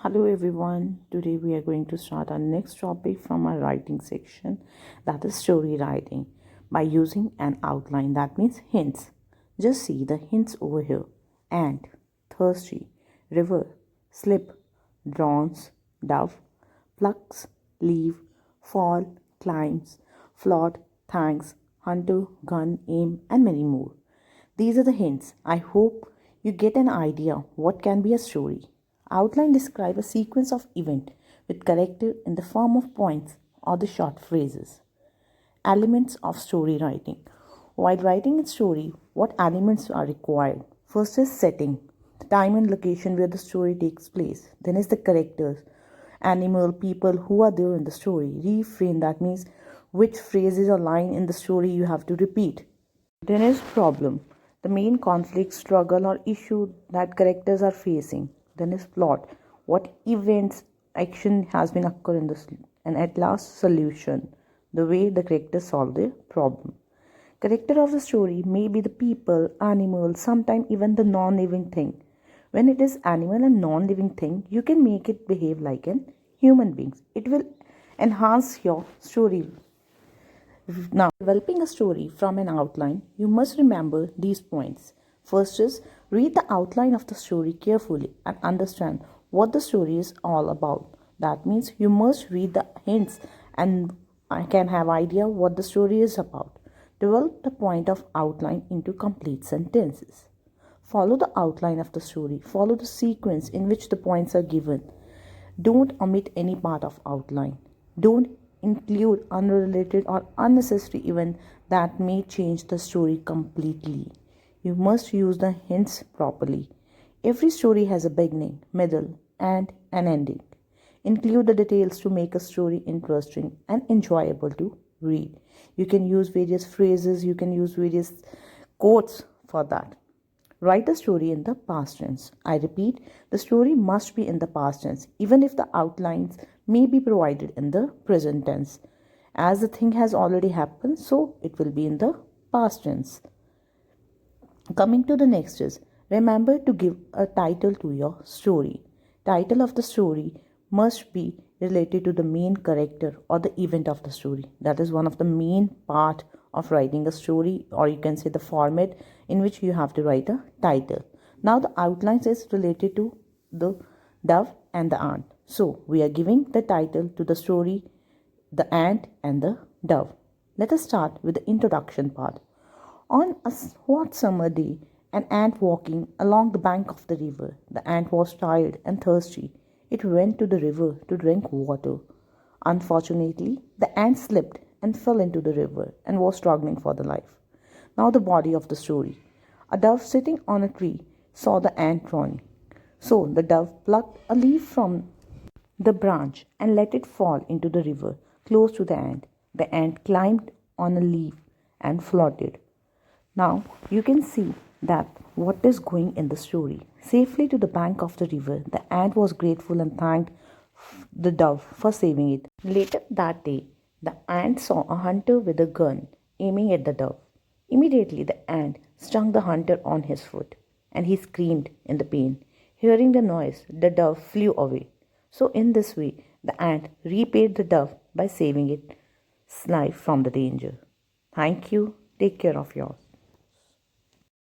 Hello everyone. Today we are going to start our next topic from our writing section, that is story writing by using an outline, that means hints. Just see the hints over here: ant, thirsty, river, slip, dawns, dove, plucks, leave, fall, climbs, float, thanks, hunter, gun, aim, and many more. These are the hints. I hope you get an idea what can be a story. Outline describe a sequence of event with character in the form of points or the short phrases. Elements of story writing. While writing a story, what elements are required? First is setting, the time and location where the story takes place. Then is the characters, animal, people who are there in the story. Refrain, that means which phrases or line in the story you have to repeat. Then is problem, the main conflict, struggle, or issue that characters are facing. Then is plot, what events, action has been occurred in this, and at last solution, the way the characters solve their problem. Character of the story may be the people, animals, sometimes even the non-living thing. When it is animal and non-living thing, you can make it behave like an human being. It will enhance your story. Now, developing a story from an outline, you must remember these points. First is read the outline of the story carefully and understand what the story is all about. That means you must read the hints and I can have idea what the story is about. Develop the point of outline into complete sentences. Follow the outline of the story. Follow the sequence in which the points are given. Don't omit any part of outline. Don't include unrelated or unnecessary event that may change the story completely. You must use the hints properly. Every story has a beginning, middle, and an ending. Include the details to make a story interesting and enjoyable to read. You can use various phrases, you can use various quotes for that. Write a story in the past tense. I repeat, the story must be in the past tense, even if the outlines may be provided in the present tense. As the thing has already happened, so it will be in the past tense. Coming to the next is, remember to give a title to your story. Title of the story must be related to the main character or the event of the story. That is one of the main part of writing a story, or you can say the format in which you have to write a title. Now the outlines is related to the dove and the ant. So we are giving the title to the story, the ant and the dove. Let us start with the introduction part. On a hot summer day, an ant walking along the bank of the river. The ant was tired and thirsty. It went to the river to drink water. Unfortunately, the ant slipped and fell into the river and was struggling for the life. Now the body of the story. A dove sitting on a tree saw the ant drowning. So the dove plucked a leaf from the branch and let it fall into the river close to the ant. The ant climbed on a leaf and floated. Now you can see that what is going in the story. Safely to the bank of the river, the ant was grateful and thanked the dove for saving it. Later that day, the ant saw a hunter with a gun aiming at the dove. Immediately, the ant stung the hunter on his foot, and he screamed in the pain. Hearing the noise, the dove flew away. So, in this way, the ant repaid the dove by saving its life from the danger. Thank you. Take care of yours.